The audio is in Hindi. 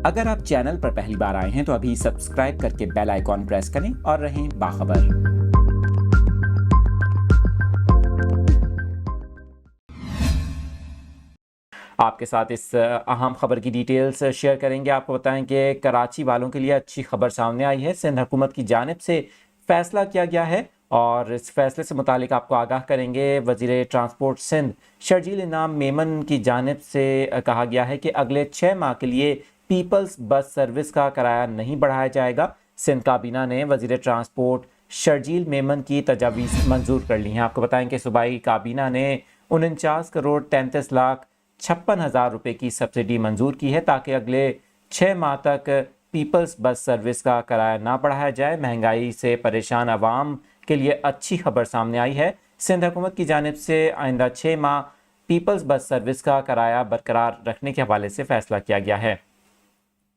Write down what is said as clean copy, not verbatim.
अगर आप चैनल पर पहली बार आए हैं तो अभी सब्सक्राइब करके बेल आइकॉन प्रेस करें और रहें बाखबर। आपके साथ इस अहम खबर की डिटेल्स शेयर करेंगे। आपको बताएं कि कराची वालों के लिए अच्छी खबर सामने आई है। सिंध हुकूमत की जानिब से फैसला किया गया है और इस फैसले से मुतालिक आपको आगाह करेंगे। वज़ीर ट्रांसपोर्ट सिंध शर्जील इनाम मेमन की जानिब से कहा गया है कि अगले 6 माह के लिए पीपल्स बस सर्विस का किराया नहीं बढ़ाया जाएगा। सिंध काबीना ने वज़ीर ट्रांसपोर्ट शर्जील मेमन की तजावीज़ मंजूर कर ली हैं। आपको बताएं कि सूबाई काबीना ने 49 करोड़ 33 लाख 56,000 रुपये की सब्सिडी मंजूर की है ताकि अगले 6 माह तक पीपल्स बस सर्विस का किराया ना बढ़ाया जाए। महंगाई से परेशान आवाम के लिए अच्छी खबर सामने आई है। सिंध हुकूमत की जानिब से आइंदा 6 माह पीपल्स बस सर्विस का किराया बरकरार रखने के हवाले से फैसला किया गया है।